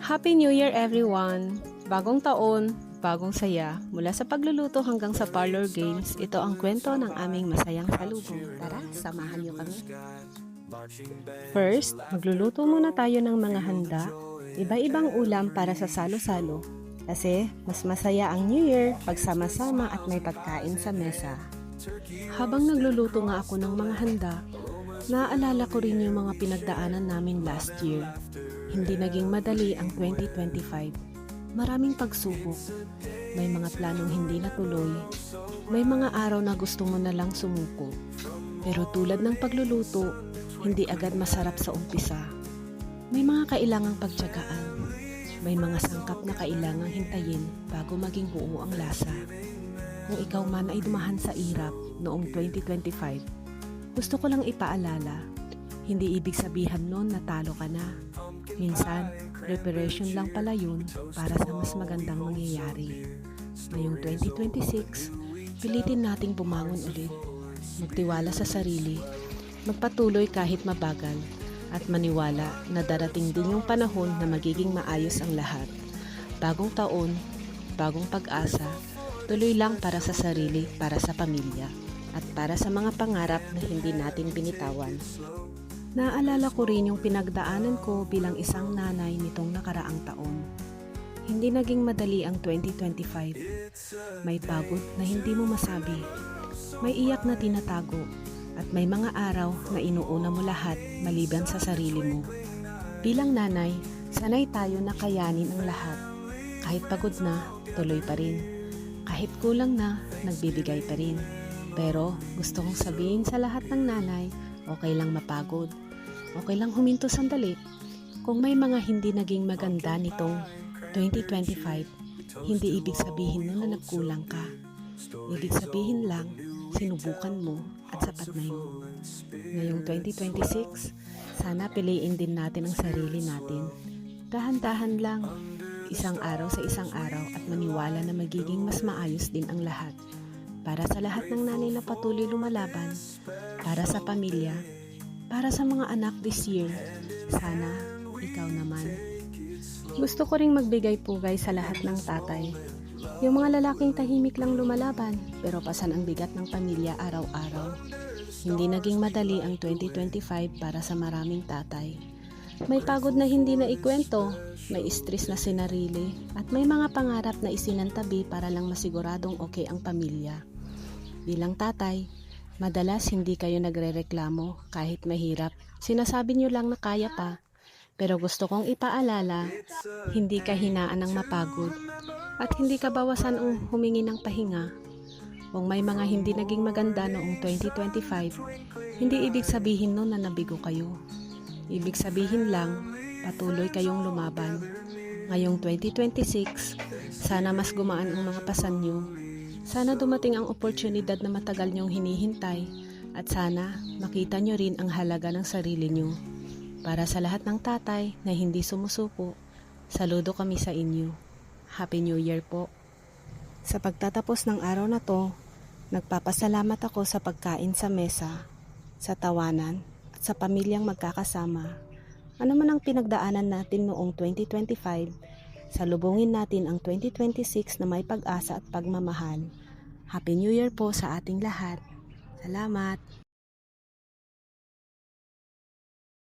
Happy New Year everyone! Bagong taon, bagong saya. Mula sa pagluluto hanggang sa parlor games, ito ang kwento ng aming masayang salubong. Tara, samahan niyo kami. First, magluluto muna tayo ng mga handa. Iba-ibang ulam para sa salo-salo. Kasi mas masaya ang New Year pag sama-sama at may pagkain sa mesa. Habang nagluluto nga ako ng mga handa, naaalala ko rin yung mga pinagdaanan namin last year. Hindi naging madali ang 2025. Maraming pagsubok. May mga planong hindi natuloy. May mga araw na gusto mo na lang sumuko. Pero tulad ng pagluluto, hindi agad masarap sa umpisa. May mga kailangang pagtiyagaan. May mga sangkap na kailangang hintayin bago maging buo ang lasa. Kung ikaw man ay dumahan sa irap noong 2025, gusto ko lang ipaalala, hindi ibig sabihin nun na talo ka na. Minsan, preparation lang pala yun para sa mas magandang mangyayari. Ngayong 2026, pilitin nating bumangon ulit, magtiwala sa sarili, magpatuloy kahit mabagal, at maniwala na darating din yung panahon na magiging maayos ang lahat. Bagong taon, bagong pag-asa, tuloy lang para sa sarili, para sa pamilya, at para sa mga pangarap na hindi natin binitawan. Naalala ko rin yung pinagdaanan ko bilang isang nanay nitong nakaraang taon. Hindi naging madali ang 2025. May pagod na hindi mo masabi. May iyak na tinatago. At may mga araw na inuuna mo lahat maliban sa sarili mo. Bilang nanay, sanay tayo na kayanin ang lahat. Kahit pagod na, tuloy pa rin. Kahit kulang na, nagbibigay pa rin. Pero gusto kong sabihin sa lahat ng nanay, okay lang mapagod. Okay lang huminto sandali. Kung may mga hindi naging maganda nitong 2025, hindi ibig sabihin na nagkulang ka. Ibig sabihin lang, sinubukan mo at sapat na yun. Ngayong 2026, sana piliin din natin ang sarili natin. Dahan-dahan lang, isang araw sa isang araw at maniwala na magiging mas maayos din ang lahat. Para sa lahat ng nanay na patuloy lumalaban, para sa pamilya, para sa mga anak this year, sana ikaw naman. Gusto ko ring magbigay pugay sa lahat ng tatay. Yung mga lalaking tahimik lang lumalaban, pero pasan ang bigat ng pamilya araw-araw. Hindi naging madali ang 2025 para sa maraming tatay. May pagod na hindi na ikwento, may stress na sinarili, at may mga pangarap na isinantabi para lang masiguradong okay ang pamilya. Bilang tatay, madalas hindi kayo nagrereklamo kahit mahirap. Sinasabi nyo lang na kaya pa. Pero gusto kong ipaalala, hindi ka hinaan ng mapagod at hindi ka bawasan ang humingi ng pahinga. Kung may mga hindi naging maganda noong 2025, hindi ibig sabihin nun na nabigo kayo. Ibig sabihin lang, patuloy kayong lumaban. Ngayong 2026, sana mas gumaan ang mga pasan nyo. Sana dumating ang oportunidad na matagal nyong hinihintay at sana makita nyo rin ang halaga ng sarili nyo. Para sa lahat ng tatay na hindi sumusuko, saludo kami sa inyo. Happy New Year po. Sa pagtatapos ng araw na to, nagpapasalamat ako sa pagkain sa mesa, sa tawanan at sa pamilyang magkakasama. Ano man ang pinagdaanan natin noong 2025, salubungin natin ang 2026 na may pag-asa at pagmamahal. Happy New Year po sa ating lahat. Salamat!